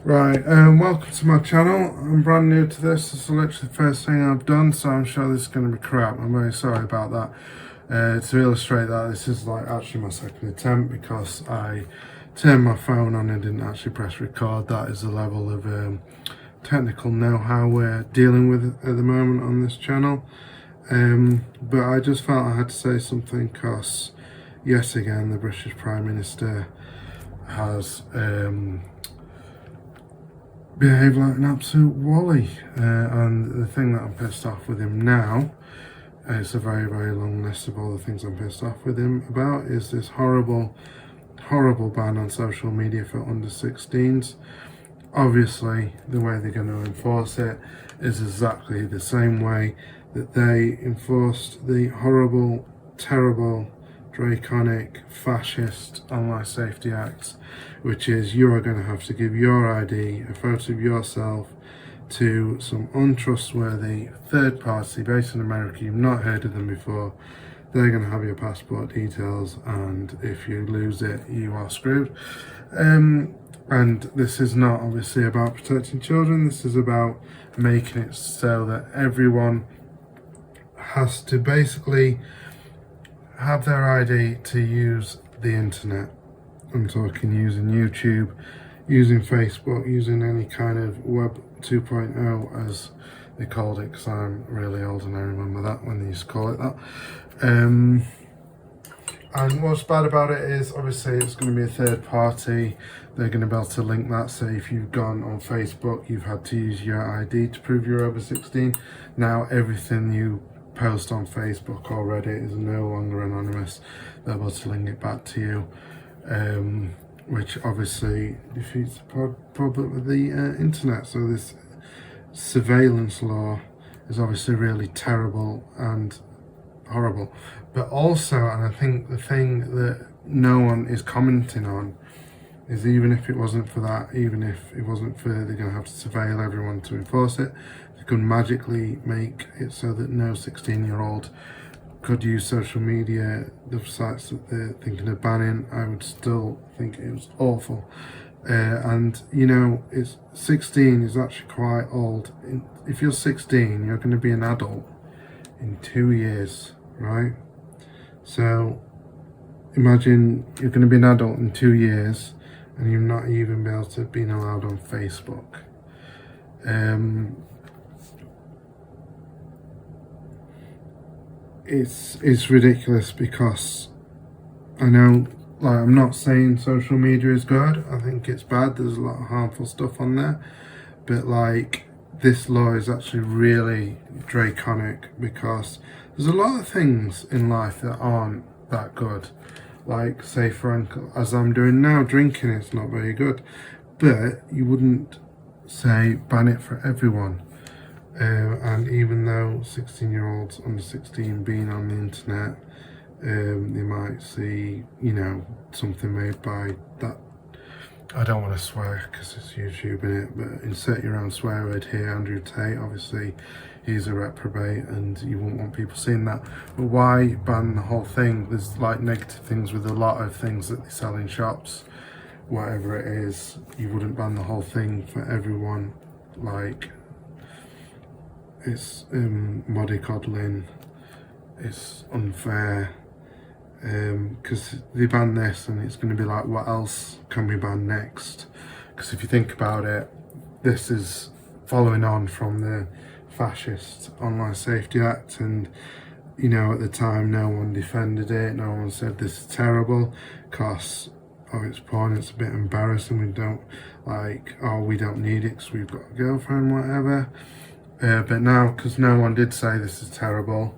Right, welcome to my channel. I'm brand new to this. This is literally the first thing I've done, so I'm sure this is going to be crap. I'm very sorry about that. To illustrate that, this is like actually my second attempt because I turned my phone on and didn't actually press record. That is the level of technical know-how we're dealing with at the moment on this channel. But I just felt I had to say something because, yes, again, the British Prime Minister has behave like an absolute wally, and the thing that I'm pissed off with him now, it's a very long list of all the things I'm pissed off with him about, is this horrible ban on social media for under 16s. Obviously the way they're going to enforce it is exactly the same way that they enforced the horrible, terrible, draconic, fascist online safety acts, which is you are going to have to give your ID, a photo of yourself, to some untrustworthy third party based in America. You've not heard of them before. They're going to have your passport details, and if you lose it, you are screwed. And this is not obviously about protecting children. This is about making it so that everyone has to basically have their ID to use the internet. I'm talking using YouTube, using Facebook, using any kind of Web 2.0 as they called it, because I'm really old and I remember that when they used to call it that. And what's bad about it is obviously it's going to be a third party. They're going to be able to link that. So if you've gone on Facebook, you've had to use your ID to prove you're over 16. Now everything you post on Facebook or Reddit is no longer anonymous. They're able to link it back to you, which obviously defeats the problem with the internet. So this surveillance law is obviously really terrible and horrible. But also, and I think the thing that no one is commenting on is, even if it wasn't for that, even if it wasn't for they're going to have to surveil everyone to enforce it, they could magically make it so that no 16-year-old could use social media, the sites that they're thinking of banning. I would still think it was awful. And you know, it's 16 is actually quite old. If you're 16, you're going to be an adult in 2 years, right? So imagine you're going to be an adult in 2 years and you've not even been able to be allowed on Facebook. It's ridiculous, because I know, like, I'm not saying social media is good. I think it's bad. There's a lot of harmful stuff on there, but like, this law is actually really draconic, because there's a lot of things in life that aren't that good. Like, say for example, as I'm doing now, drinking, it's not very good, but you wouldn't say ban it for everyone. And even though 16-year-olds under 16 being on the internet, they might see, you know, something made by that. I don't want to swear because it's YouTube in it, but insert your own swear word here. Andrew Tate, obviously he's a reprobate and you wouldn't want people seeing that. But why ban the whole thing? There's like negative things with a lot of things that they sell in shops, whatever it is. You wouldn't ban the whole thing for everyone. Like, it's mollycoddling, it's unfair, because they ban this and it's going to be like, what else can we ban next? Because if you think about it, this is following on from the fascist Online Safety Act, and you know, at the time no one defended it, no one said this is terrible because of its point, it's a bit embarrassing, we don't like, oh, we don't need it because we've got a girlfriend, whatever. But now, because no one did say this is terrible,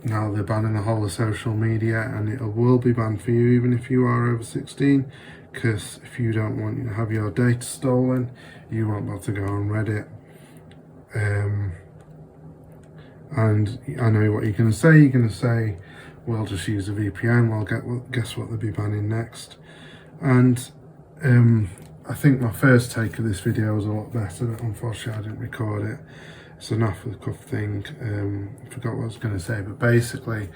now they're banning the whole of social media, and it will be banned for you even if you are over 16, because if you don't want to have your data stolen, you won't be able to go on Reddit. And I know what you're going to say. You're going to say, well, just use a VPN. Well, guess what they'll be banning next. And I think my first take of this video was a lot better. Unfortunately, I didn't record it. It's an off-the-cuff thing. I forgot what I was going to say, but basically,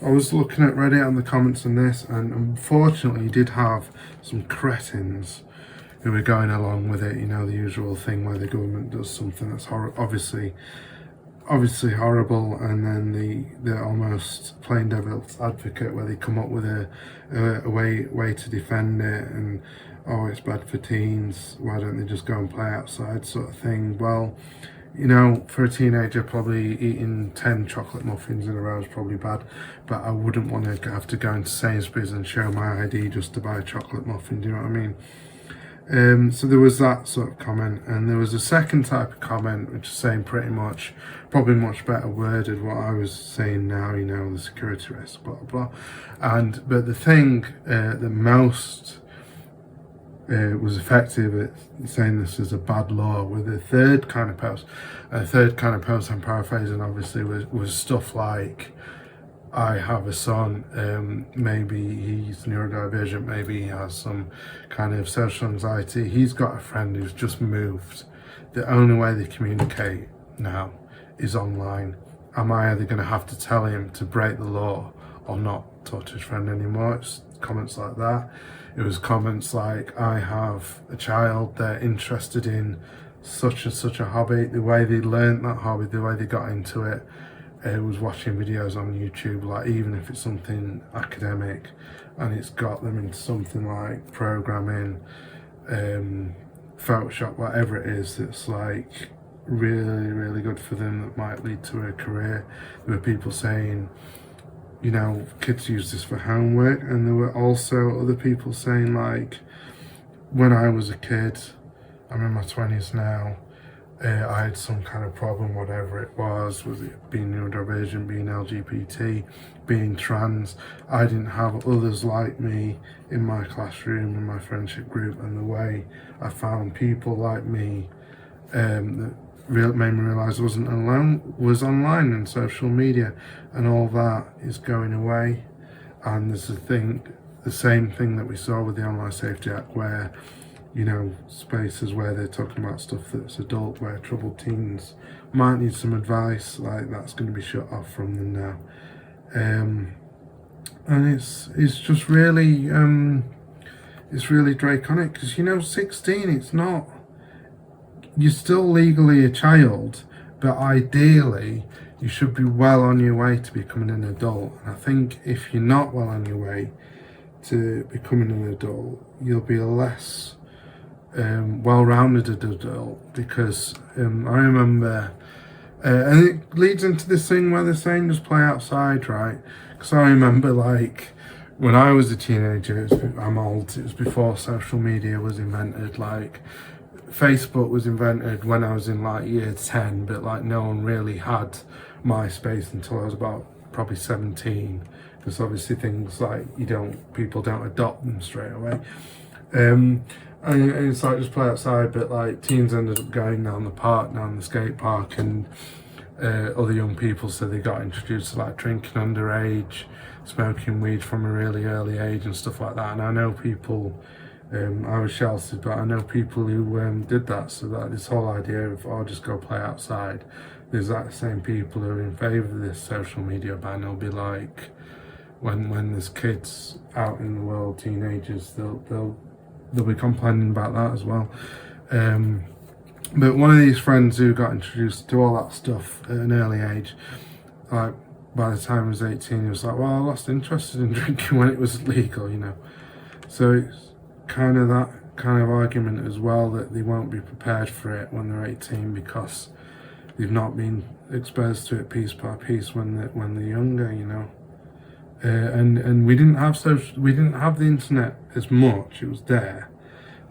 I was looking at Reddit and the comments on this, and unfortunately, you did have some cretins who are going along with it. You know, the usual thing where the government does something that's obviously horrible, and then the almost plain devil's advocate where they come up with a way to defend it, and oh, it's bad for teens, why don't they just go and play outside, sort of thing. Well, you know, for a teenager, probably eating 10 chocolate muffins in a row is probably bad, but I wouldn't want to have to go into Sainsbury's and show my ID just to buy a chocolate muffin, do you know what I mean? So there was that sort of comment, and there was a second type of comment which is saying pretty much, probably much better worded what I was saying now, you know, the security risk, blah blah blah. But the thing that most was effective at saying this is a bad law with a third kind of post. A third kind of post, I'm paraphrasing obviously, was stuff like, I have a son, maybe he's neurodivergent, maybe he has some kind of social anxiety, he's got a friend who's just moved, the only way they communicate now is online. Am I either going to have to tell him to break the law or not talk to his friend anymore? It's comments like that. It was comments like, I have a child, they're interested in such and such a hobby, the way they learned that hobby, the way they got into it, was watching videos on YouTube, like even if it's something academic and it's got them into something like programming, Photoshop, whatever it is, that's like really good for them, that might lead to a career. There were people saying, you know, kids use this for homework, and there were also other people saying like, when I was a kid, I'm in my 20s now, I had some kind of problem, whatever it was it being neurodivergent, being LGBT, being trans, I didn't have others like me in my classroom, in my friendship group, and the way I found people like me that made me realise I wasn't alone was online and social media, and all that is going away. And there's the same thing that we saw with the Online Safety Act, where, you know, spaces where they're talking about stuff that's adult, where troubled teens might need some advice, like that's going to be shut off from them now. And it's just really it's really draconic, because, you know, 16, it's not, you're still legally a child, but ideally you should be well on your way to becoming an adult. And I think if you're not well on your way to becoming an adult, you'll be a less well-rounded adult, because I remember, and it leads into this thing where they're saying just play outside, right? Because I remember, like, when I was a teenager, I'm old, it was before social media was invented. Like, Facebook was invented when I was in like year 10, but like no one really had MySpace until I was about probably 17, because obviously things like people don't adopt them straight away. And it's like just play outside, but like teens ended up going down the skate park, and other young people said they got introduced to like drinking underage, smoking weed from a really early age and stuff like that. And I know people, I was sheltered, but I know people who did that. So that this whole idea of, oh, just go play outside, there's that same people who are in favour of this social media ban. They'll be like, when there's kids out in the world, teenagers, they'll be complaining about that as well. But one of these friends who got introduced to all that stuff at an early age, like by the time he was 18, he was like, well, I lost interest in drinking when it was legal, you know. So it's kind of that kind of argument as well, that they won't be prepared for it when they're 18 because they've not been exposed to it piece by piece when they're younger, you know. And we didn't have the internet as much. It was there,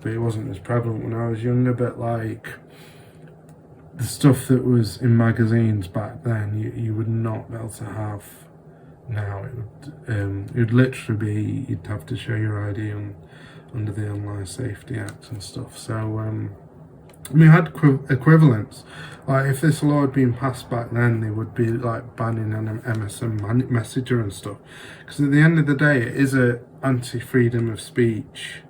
but it wasn't as prevalent when I was younger. But like the stuff that was in magazines back then, you would not be able to have now. It would literally be, you'd have to show your ID under the Online Safety Act and stuff. So we had equivalents. Like if this law had been passed back then, they would be like banning an MSN messenger and stuff. Because at the end of the day, it is a anti-freedom of speech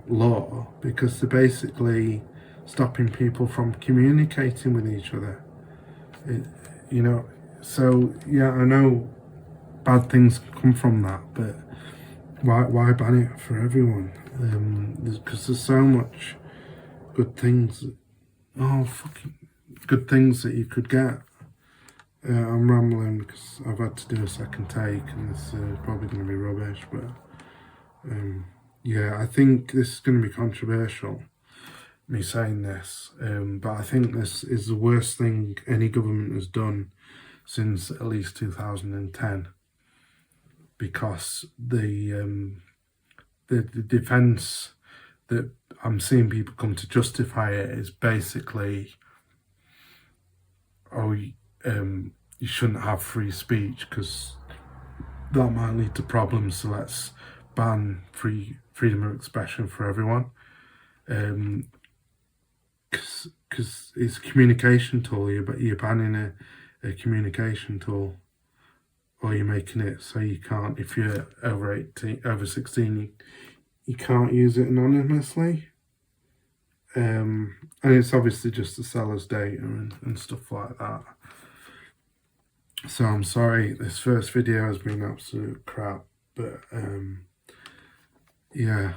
law, because they're basically stopping people from communicating with each other. You know, so yeah, I know bad things come from that, but why ban it for everyone? Because there's so much good things. Oh, fucking good things that you could get. I'm rambling because I've had to do a second take, and this is probably going to be rubbish. But yeah, I think this is going to be controversial, me saying this. But I think this is the worst thing any government has done since at least 2010, because the defence that I'm seeing people come to justify it is basically, oh, you shouldn't have free speech because that might lead to problems, so let's ban freedom of expression for everyone. Because it's a communication tool, you're banning a communication tool, or you're making it so you can't, if you're over 16, you can't use it anonymously. And it's obviously just to sell us data and stuff like that. So I'm sorry, this first video has been absolute crap, but yeah.